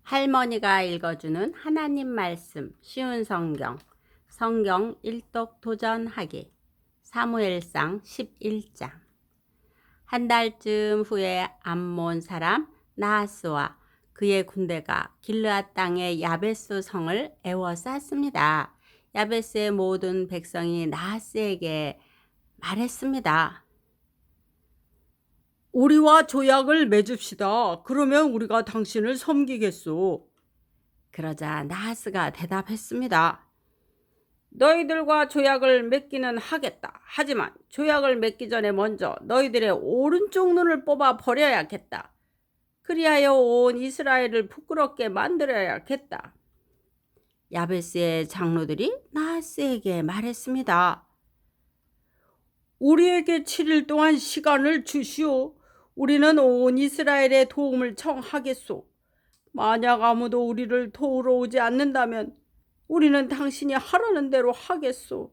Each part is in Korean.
할머니가 읽어주는 하나님 말씀 쉬운 성경 일독 도전하기 사무엘상 11장. 한 달쯤 후에 암몬 사람 나하스와 그의 군대가 길르앗 땅의 야베스 성을 에워쌌습니다. 야베스의 모든 백성이 나하스에게 말했습니다. 우리와 조약을 맺읍시다. 그러면 우리가 당신을 섬기겠소. 그러자 나하스가 대답했습니다. 너희들과 조약을 맺기는 하겠다. 하지만 조약을 맺기 전에 먼저 너희들의 오른쪽 눈을 뽑아 버려야겠다. 그리하여 온 이스라엘을 부끄럽게 만들어야겠다. 야베스의 장로들이 나하스에게 말했습니다. 우리에게 7일 동안 시간을 주시오. 우리는 온 이스라엘의 도움을 청하겠소. 만약 아무도 우리를 도우러 오지 않는다면 우리는 당신이 하라는 대로 하겠소.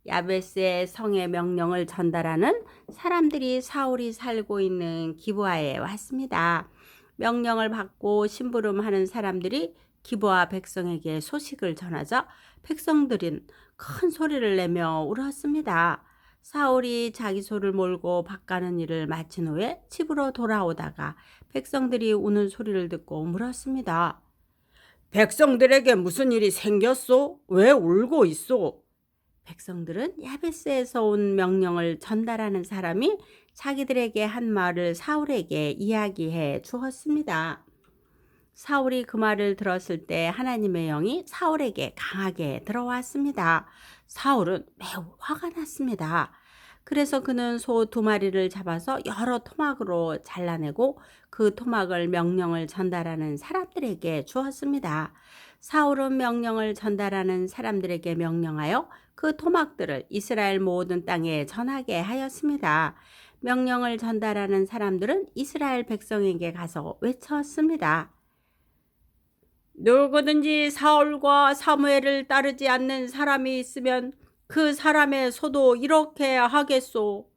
야베스의 성의 명령을 전달하는 사람들이 사울이 살고 있는 기브아에 왔습니다. 명령을 받고 심부름하는 사람들이 기브아 백성에게 소식을 전하자 백성들은 큰 소리를 내며 울었습니다. 사울이 자기 소를 몰고 밭가는 일을 마친 후에 집으로 돌아오다가 백성들이 우는 소리를 듣고 물었습니다. 백성들에게 무슨 일이 생겼소? 왜 울고 있소? 백성들은 야베스에서 온 명령을 전달하는 사람이 자기들에게 한 말을 사울에게 이야기해 주었습니다. 사울이 그 말을 들었을 때 하나님의 영이 사울에게 강하게 들어왔습니다. 사울은 매우 화가 났습니다. 그래서 그는 소 2마리를 잡아서 여러 토막으로 잘라내고 그 토막을 명령을 전달하는 사람들에게 주었습니다. 사울은 명령을 전달하는 사람들에게 명령하여 그 토막들을 이스라엘 모든 땅에 전하게 하였습니다. 명령을 전달하는 사람들은 이스라엘 백성에게 가서 외쳤습니다. 누구든지 사울과 사무엘을 따르지 않는 사람이 있으면 그 사람의 소도 이렇게 하겠소.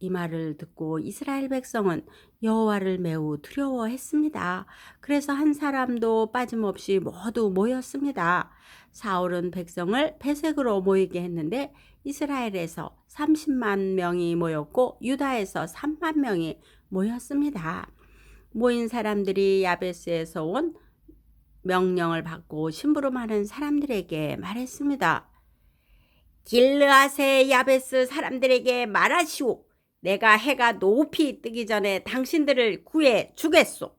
이 말을 듣고 이스라엘 백성은 여호와를 매우 두려워했습니다. 그래서 한 사람도 빠짐없이 모두 모였습니다. 사울은 백성을 배색으로 모이게 했는데 이스라엘에서 30만 명이 모였고 유다에서 3만 명이 모였습니다. 모인 사람들이 야베스에서 온 명령을 받고 심부름하는 사람들에게 말했습니다. 길르앗의 야베스 사람들에게 말하시오. 내가 해가 높이 뜨기 전에 당신들을 구해 주겠소.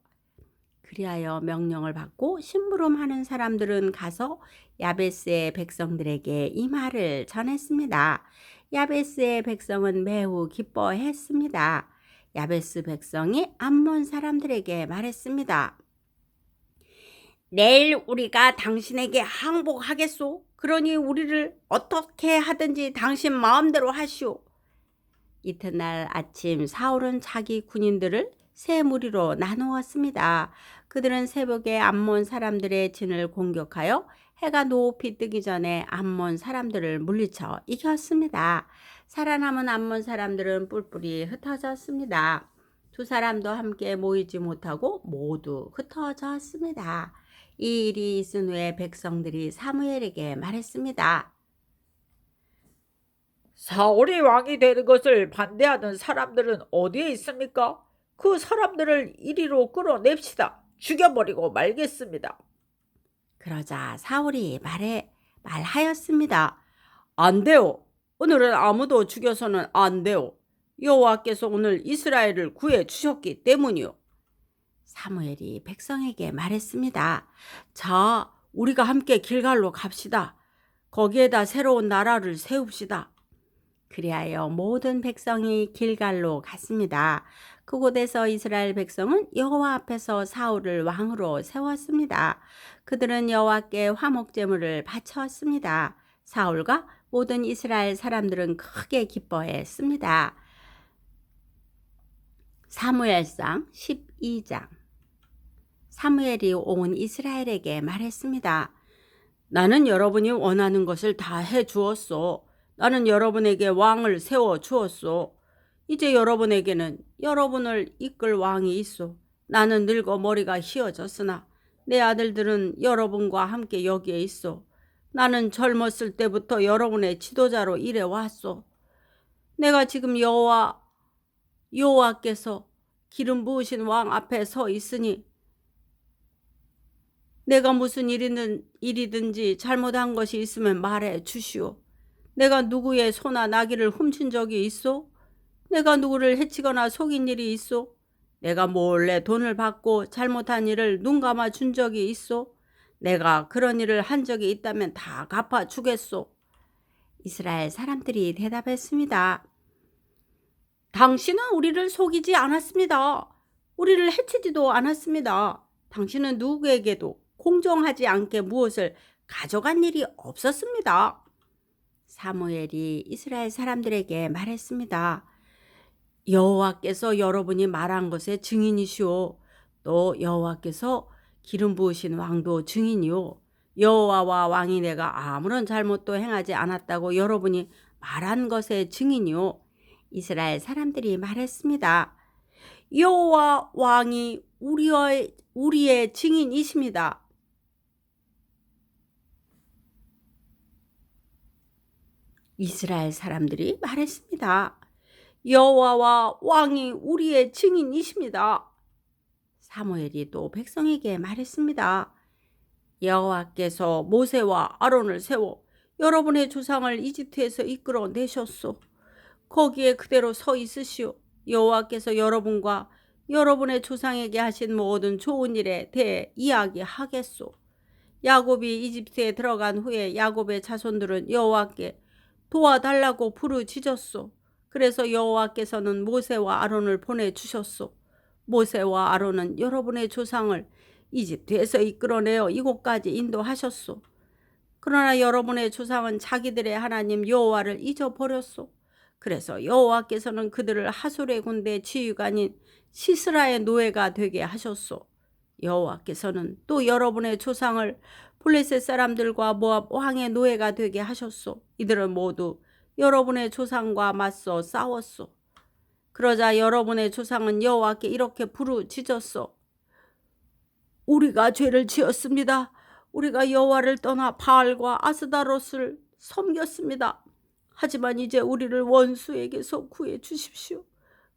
그리하여 명령을 받고 심부름하는 사람들은 가서 야베스의 백성들에게 이 말을 전했습니다. 야베스의 백성은 매우 기뻐했습니다. 야베스 백성이 암몬 사람들에게 말했습니다. 내일 우리가 당신에게 항복하겠소. 그러니 우리를 어떻게 하든지 당신 마음대로 하시오. 이튿날 아침 사울은 자기 군인들을 세 무리로 나누었습니다. 그들은 새벽에 암몬 사람들의 진을 공격하여 해가 높이 뜨기 전에 암몬 사람들을 물리쳐 이겼습니다. 살아남은 암몬 사람들은 뿔뿔이 흩어졌습니다. 두 사람도 함께 모이지 못하고 모두 흩어졌습니다. 이 일이 있은 후에 백성들이 사무엘에게 말했습니다. 사울이 왕이 되는 것을 반대하는 사람들은 어디에 있습니까? 그 사람들을 이리로 끌어냅시다. 죽여버리고 말겠습니다. 그러자 사울이 말하였습니다. 안 돼요. 오늘은 아무도 죽여서는 안 돼요. 여호와께서 오늘 이스라엘을 구해 주셨기 때문이요. 사무엘이 백성에게 말했습니다. 자, 우리가 함께 길갈로 갑시다. 거기에다 새로운 나라를 세웁시다. 그리하여 모든 백성이 길갈로 갔습니다. 그곳에서 이스라엘 백성은 여호와 앞에서 사울을 왕으로 세웠습니다. 그들은 여호와께 화목제물을 바쳤습니다. 사울과 모든 이스라엘 사람들은 크게 기뻐했습니다. 사무엘상 12장. 사무엘이 온 이스라엘에게 말했습니다. 나는 여러분이 원하는 것을 다 해주었소. 나는 여러분에게 왕을 세워주었소. 이제 여러분에게는 여러분을 이끌 왕이 있소. 나는 늙어 머리가 휘어졌으나 내 아들들은 여러분과 함께 여기에 있어. 나는 젊었을 때부터 여러분의 지도자로 일해 왔소. 내가 지금 여호와께서 기름 부으신 왕 앞에 서 있으니 내가 무슨 일이든지 잘못한 것이 있으면 말해 주시오. 내가 누구의 소나 나귀를 훔친 적이 있소? 내가 누구를 해치거나 속인 일이 있소? 내가 몰래 돈을 받고 잘못한 일을 눈 감아 준 적이 있소? 내가 그런 일을 한 적이 있다면 다 갚아 주겠소. 이스라엘 사람들이 대답했습니다. 당신은 우리를 속이지 않았습니다. 우리를 해치지도 않았습니다. 당신은 누구에게도 공정하지 않게 무엇을 가져간 일이 없었습니다. 사무엘이 이스라엘 사람들에게 말했습니다. 여호와께서 여러분이 말한 것의 증인이시오. 또 여호와께서 기름 부으신 왕도 증인이요. 여호와와 왕이 내가 아무런 잘못도 행하지 않았다고 여러분이 말한 것의 증인이요. 이스라엘 사람들이 말했습니다. 여호와 왕이 우리의 증인이십니다. 이스라엘 사람들이 말했습니다. 여호와와 왕이 우리의 증인이십니다. 사무엘이 또 백성에게 말했습니다. 여호와께서 모세와 아론을 세워 여러분의 조상을 이집트에서 이끌어 내셨소. 거기에 그대로 서 있으시오. 여호와께서 여러분과 여러분의 조상에게 하신 모든 좋은 일에 대해 이야기하겠소. 야곱이 이집트에 들어간 후에 야곱의 자손들은 여호와께 도와달라고 부르짖었소. 그래서 여호와께서는 모세와 아론을 보내주셨소. 모세와 아론은 여러분의 조상을 이집트에서 이끌어내어 이곳까지 인도하셨소. 그러나 여러분의 조상은 자기들의 하나님 여호와를 잊어버렸소. 그래서 여호와께서는 그들을 하솔의 군대 지휘관인 시스라의 노예가 되게 하셨소. 여호와께서는 또 여러분의 조상을 블레셋 사람들과 모압 왕의 노예가 되게 하셨소. 이들은 모두 여러분의 조상과 맞서 싸웠소. 그러자 여러분의 조상은 여호와께 이렇게 부르짖었소. 우리가 죄를 지었습니다. 우리가 여호와를 떠나 바알과 아스다롯을 섬겼습니다. 하지만 이제 우리를 원수에게서 구해 주십시오.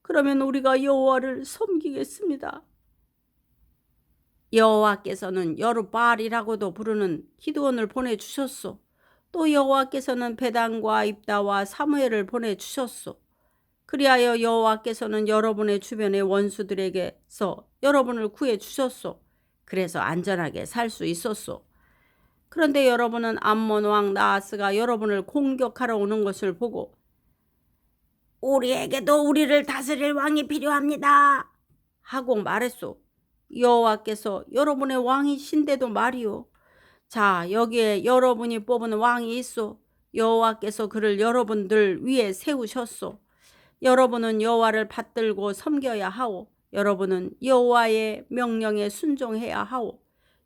그러면 우리가 여호와를 섬기겠습니다. 여호와께서는 여룻바알이라고도 부르는 기드온을 보내주셨소. 또 여호와께서는 베단과 입다와 사무엘을 보내주셨소. 그리하여 여호와께서는 여러분의 주변의 원수들에게서 여러분을 구해 주셨소. 그래서 안전하게 살 수 있었소. 그런데 여러분은 암몬 왕 나하스가 여러분을 공격하러 오는 것을 보고 우리에게도 우리를 다스릴 왕이 필요합니다 하고 말했소. 여호와께서 여러분의 왕이신데도 말이오. 자, 여기에 여러분이 뽑은 왕이 있소. 여호와께서 그를 여러분들 위에 세우셨소. 여러분은 여호와를 받들고 섬겨야 하오. 여러분은 여호와의 명령에 순종해야 하오.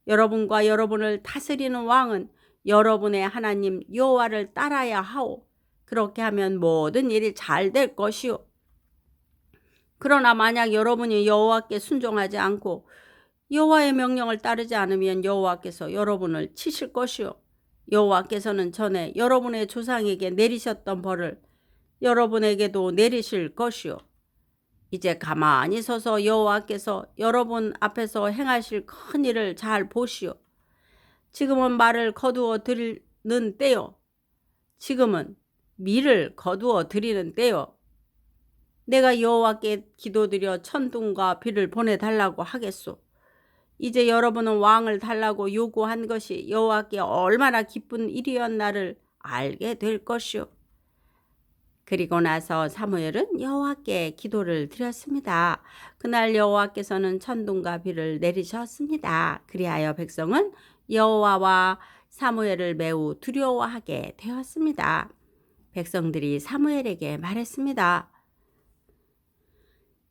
여러분과 여러분을 다스리는 왕은 여러분의 하나님 여호와를 따라야 하오. 그렇게 하면 모든 일이 잘 될 것이오. 그러나 만약 여러분이 여호와께 순종하지 않고 여호와의 명령을 따르지 않으면 여호와께서 여러분을 치실 것이오. 여호와께서는 전에 여러분의 조상에게 내리셨던 벌을 여러분에게도 내리실 것이오. 이제 가만히 서서 여호와께서 여러분 앞에서 행하실 큰 일을 잘 보시오. 지금은 말을 거두어 드리는 때요. 지금은 밀을 거두어 드리는 때요. 내가 여호와께 기도드려 천둥과 비를 보내달라고 하겠소. 이제 여러분은 왕을 달라고 요구한 것이 여호와께 얼마나 기쁜 일이었나를 알게 될 것이오. 그리고 나서 사무엘은 여호와께 기도를 드렸습니다. 그날 여호와께서는 천둥과 비를 내리셨습니다. 그리하여 백성은 여호와와 사무엘을 매우 두려워하게 되었습니다. 백성들이 사무엘에게 말했습니다.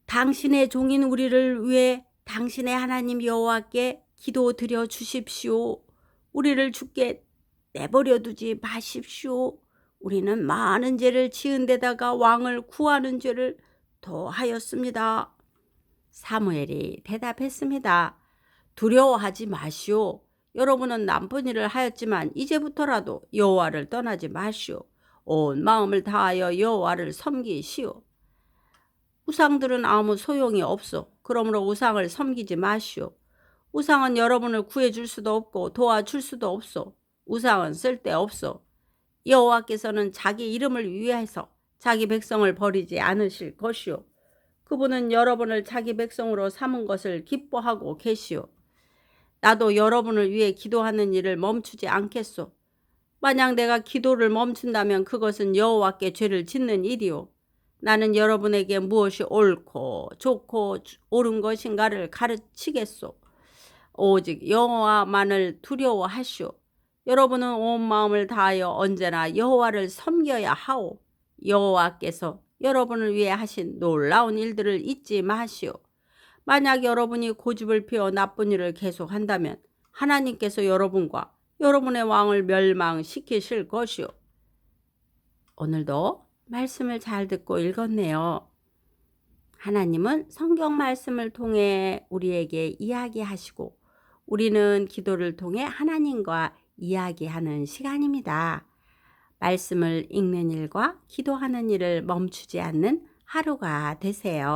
당신의 종인 우리를 위해 당신의 하나님 여호와께 기도드려 주십시오. 우리를 죽게 내버려 두지 마십시오. 우리는 많은 죄를 지은 데다가 왕을 구하는 죄를 더하였습니다. 사무엘이 대답했습니다. 두려워하지 마시오. 여러분은 나쁜 일을 하였지만 이제부터라도 여호와를 떠나지 마시오. 온 마음을 다하여 여호와를 섬기시오. 우상들은 아무 소용이 없어. 그러므로 우상을 섬기지 마시오. 우상은 여러분을 구해줄 수도 없고 도와줄 수도 없어. 우상은 쓸데없어. 여호와께서는 자기 이름을 위해서 자기 백성을 버리지 않으실 것이오. 그분은 여러분을 자기 백성으로 삼은 것을 기뻐하고 계시오. 나도 여러분을 위해 기도하는 일을 멈추지 않겠소. 만약 내가 기도를 멈춘다면 그것은 여호와께 죄를 짓는 일이오. 나는 여러분에게 무엇이 옳고 좋고 옳은 것인가를 가르치겠소. 오직 여호와만을 두려워하시오. 여러분은 온 마음을 다하여 언제나 여호와를 섬겨야 하오. 여호와께서 여러분을 위해 하신 놀라운 일들을 잊지 마시오. 만약 여러분이 고집을 피워 나쁜 일을 계속한다면 하나님께서 여러분과 여러분의 왕을 멸망시키실 것이오. 오늘도 말씀을 잘 듣고 읽었네요. 하나님은 성경 말씀을 통해 우리에게 이야기하시고 우리는 기도를 통해 하나님과 이야기하는 시간입니다. 말씀을 읽는 일과 기도하는 일을 멈추지 않는 하루가 되세요.